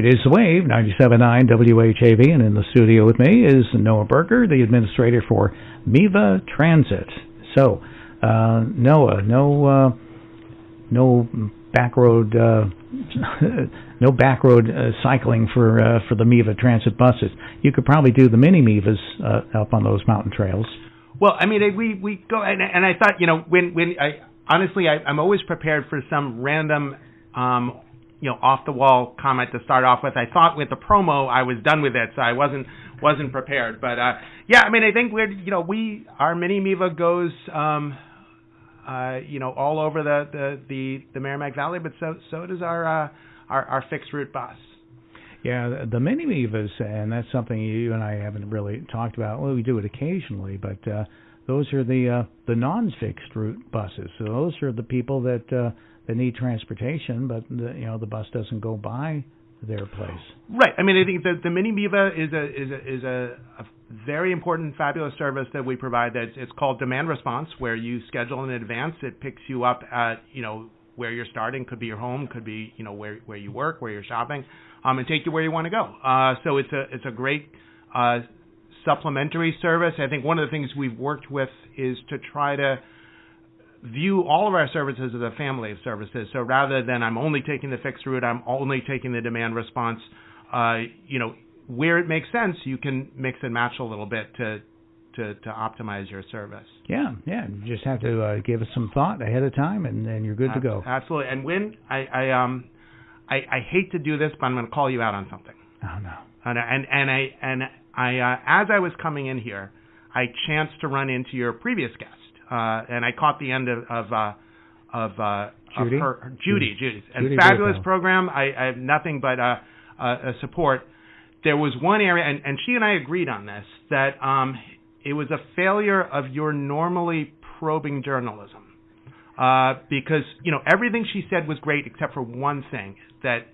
It is the WAVE, 97.9 WHAV, and in the studio with me is Noah Berger, the administrator for MeVa Transit. So, Noah, no back road, cycling for the MeVa Transit buses. You could probably do the mini MeVas up on those mountain trails. Well, I mean, we go, and I thought, I'm always prepared for some random, off the wall comment to start off with. I thought with the promo I was done with it, so I wasn't prepared. But I think our mini MeVa goes, all over the Merrimack Valley, but so does our fixed route bus. Yeah, the mini MeVas, and that's something you and I haven't really talked about. Well, we do it occasionally, but those are the non-fixed route buses. So those are the people that need transportation, but the bus doesn't go by their place. Right. I mean, I think the mini MeVa is a very important, fabulous service that we provide. It's called demand response, where you schedule in advance. It picks you up at where you're starting. Could be your home, could be where you work, where you're shopping, and take you where you want to go. So it's a great supplementary service. I think one of the things we've worked with is to try to view all of our services as a family of services. So rather than I'm only taking the fixed route, I'm only taking the demand response, where it makes sense, you can mix and match a little bit to optimize your service. Yeah. You just have to give it some thought ahead of time, and then you're good to go. Absolutely. And when I hate to do this, but I'm going to call you out on something. Oh no. And I as I was coming in here, I chanced to run into your previous guest, and I caught the end of Judy. And fabulous program. I have nothing but support. There was one area, and she and I agreed on this, that it was a failure of your normally probing journalism, because everything she said was great except for one thing that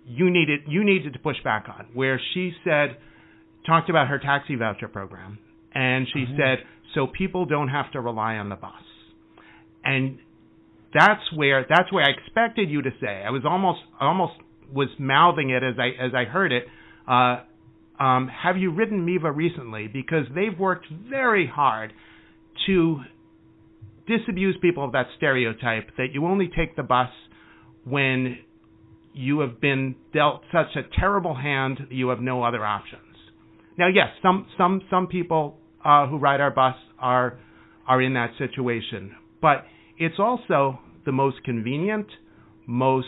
you needed to push back on, where she talked about her taxi voucher program, and she said, so people don't have to rely on the bus. And that's where I expected you to say. I was almost was mouthing it as I heard it. Have you ridden MeVa recently? Because they've worked very hard to disabuse people of that stereotype that you only take the bus when you have been dealt such a terrible hand you have no other options. Now, yes, some people who ride our bus are in that situation, but it's also the most convenient, most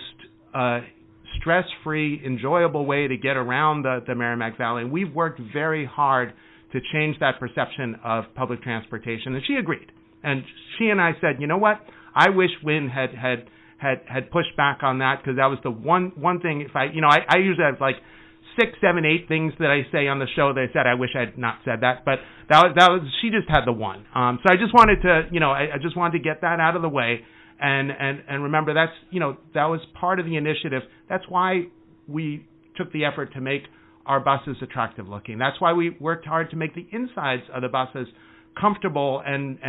stress-free, enjoyable way to get around the Merrimack Valley. And we've worked very hard to change that perception of public transportation, and she agreed. And she and I said, you know what? I wish Wynn had pushed back on that, because that was the one thing. If I usually have like 6, 7, 8 things that I say on the show that I said I wish I had not said that, but that was she just had the one. So I just wanted to I just wanted to get that out of the way, and remember that was part of the initiative. That's why we took the effort to make our buses attractive looking. That's why we worked hard to make the insides of the buses comfortable and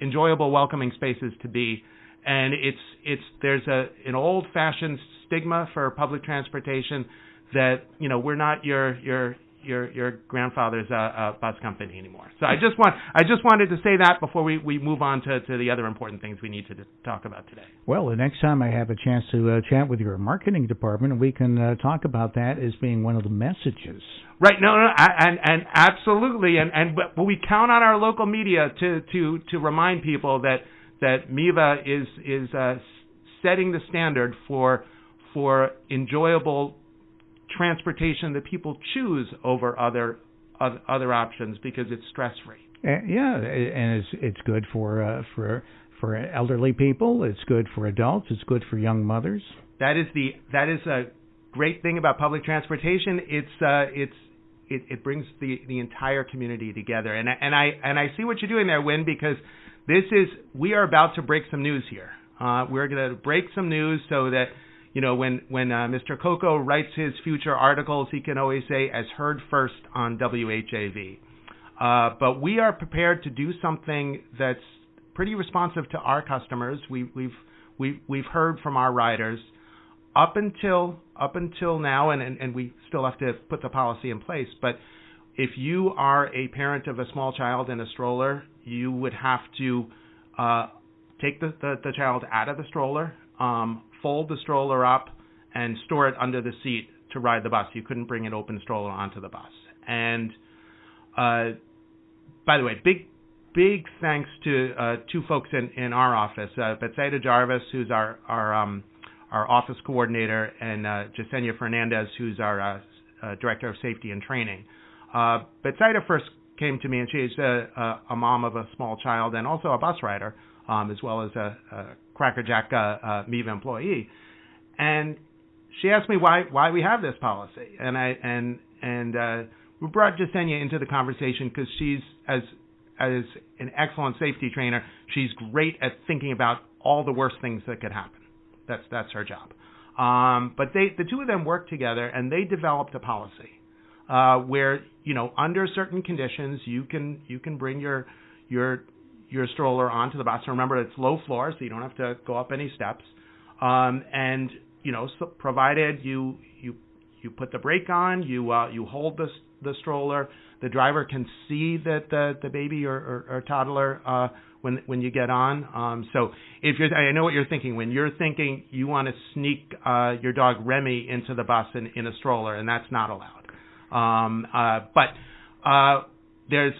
enjoyable, welcoming spaces to be. And there's an old-fashioned stigma for public transportation that we're not your grandfather's bus company anymore. So I just wanted to say that before we move on to the other important things we need to talk about today. Well, the next time I have a chance to chat with your marketing department, we can talk about that as being one of the messages. Right. No, and absolutely, but we count on our local media to remind people that MeVa is setting the standard for enjoyable transportation that people choose over other options, because it's stress-free. And it's good for elderly people. It's good for adults. It's good for young mothers. That is a great thing about public transportation. It brings the entire community together. And I see what you're doing there, Wynn, because we are about to break some news here. We're going to break some news so that when Mr. Coco writes his future articles, he can always say, as heard first on WHAV. But we are prepared to do something that's pretty responsive to our customers. We've heard from our riders. up until now, and we still have to put the policy in place, but if you are a parent of a small child in a stroller, you would have to take the child out of the stroller, fold the stroller up, and store it under the seat to ride the bus. You couldn't bring an open stroller onto the bus. And by the way, big thanks to two folks in our office, Betsaida Jarvis, who's our office coordinator, and Jasenia Fernandez, who's our director of safety and training. Betsaida first came to me, and she's a mom of a small child and also a bus rider, as well as a Cracker Jack MeVa employee. And she asked me why we have this policy, and we brought Jasenia into the conversation because she's as an excellent safety trainer. She's great at thinking about all the worst things that could happen. That's her job. But the two of them worked together, and they developed a policy where, under certain conditions, you can bring your stroller onto the bus. Remember, it's low floor, so you don't have to go up any steps. And so provided you put the brake on, you hold the stroller, the driver can see that the baby or toddler when you get on. So I know what you're thinking. When you're thinking you want to sneak your dog Remy into the bus in a stroller, and that's not allowed. But there's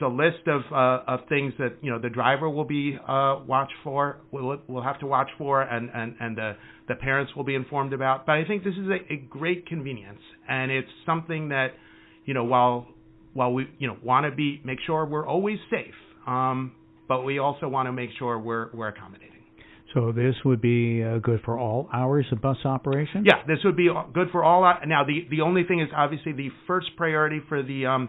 a list of things that the driver will be will have to watch for, and the parents will be informed about. But I think this is a great convenience, and it's something that while we want to make sure we're always safe, but we also want to make sure we're accommodating. So this would be good for all hours of bus operation? Yeah, this would be good for all. Now, the only thing is obviously the first priority for the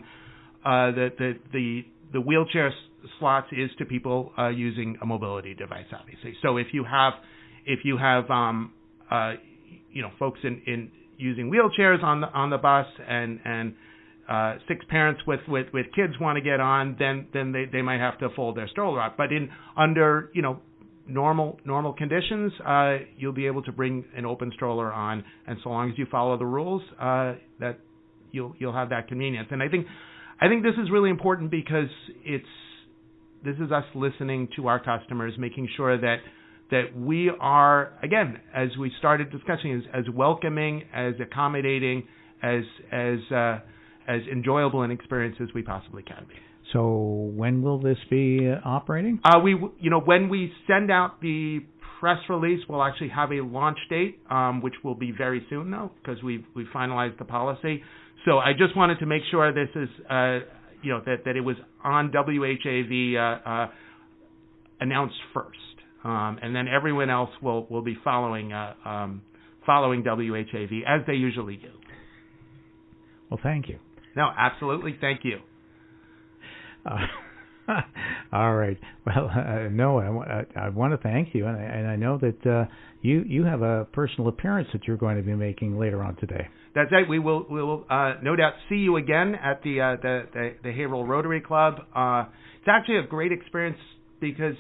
wheelchair slots is to people using a mobility device, obviously. So if you have folks in using wheelchairs on the bus and 6 parents with kids want to get on, then they might have to fold their stroller up. But under normal conditions, you'll be able to bring an open stroller on, and so long as you follow the rules, that you'll have that convenience. And I think this is really important because this is us listening to our customers, making sure that we are, again, as we started discussing, as welcoming, as accommodating, as enjoyable an experience as we possibly can be. So when will this be operating? When we send out the press release, we'll actually have a launch date, which will be very soon, though, because we finalized the policy. So I just wanted to make sure this is, that it was on WHAV announced first, and then everyone else will be following WHAV as they usually do. Well, thank you. No, absolutely, thank you. All right. Well, Noah, I want to thank you, and I know that you have a personal appearance that you're going to be making later on today. That's right. We will no doubt see you again at the Haverhill Rotary Club. It's actually a great experience because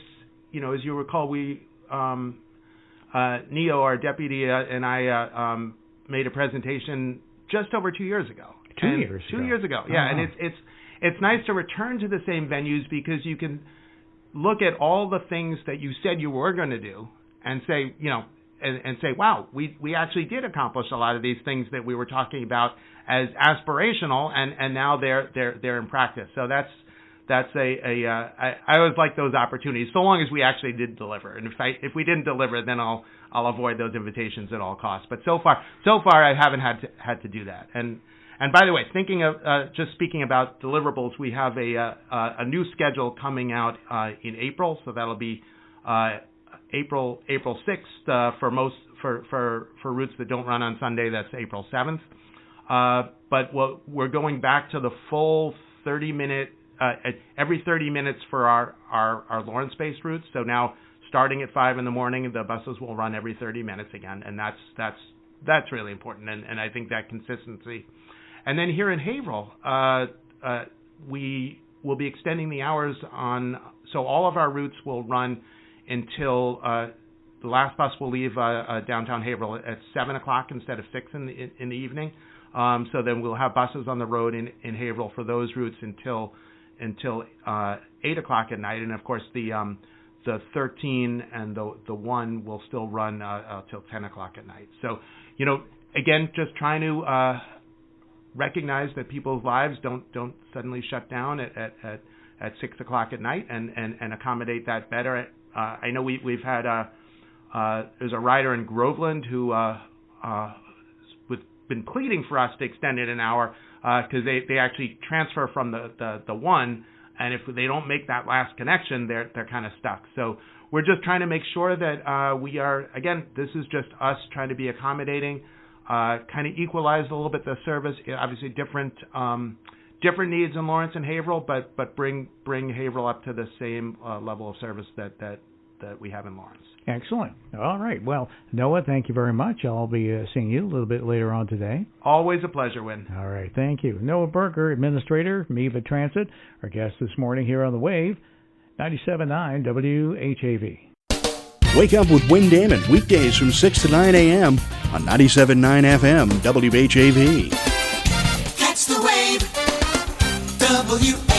as you recall, we Neo, our deputy, and I made a presentation just over 2 years ago. 2 years ago. 2 years ago. Yeah, and it's nice to return to the same venues because you can look at all the things that you said you were going to do and say, and say, wow, we actually did accomplish a lot of these things that we were talking about as aspirational, and now they're in practice. So that's I always like those opportunities, so long as we actually did deliver. And if we didn't deliver, then I'll avoid those invitations at all costs. But so far I haven't had to do that. And by the way, thinking of just speaking about deliverables, we have a new schedule coming out in April, so that'll be April 6th for routes that don't run on Sunday. That's April 7th. But we're going back to the full 30-minute every 30 minutes for our Lawrence-based routes. So now, starting at 5 in the morning, the buses will run every 30 minutes again, and that's really important. And I think that consistency. And then here in Haverhill, we will be extending the hours on. So all of our routes will run until the last bus will leave downtown Haverhill at 7 o'clock instead of 6 in the evening. So then we'll have buses on the road in Haverhill for those routes until 8 o'clock at night, and of course the 13 and the 1 will still run till 10 o'clock at night. So, again, just trying to recognize that people's lives don't suddenly shut down at 6 o'clock at night, and accommodate that better. I know we've had there's a rider in Groveland who been pleading for us to extend it an hour because they actually transfer from the 1, and if they don't make that last connection, they're kind of stuck. So we're just trying to make sure that we are, again, this is just us trying to be accommodating, kind of equalize a little bit the service. Obviously different needs in Lawrence and Haverhill, but bring Haverhill up to the same level of service that we have in Lawrence. Excellent. All right. Well, Noah, thank you very much. I'll be seeing you a little bit later on today. Always a pleasure, Win. All right. Thank you. Noah Berger, Administrator, MeVa Transit, our guest this morning here on the WHAV, 97.9 WHAV. Wake up with Win Damon weekdays from 6 to 9 a.m. on 97.9 FM WHAV. Catch the wave, WHAV.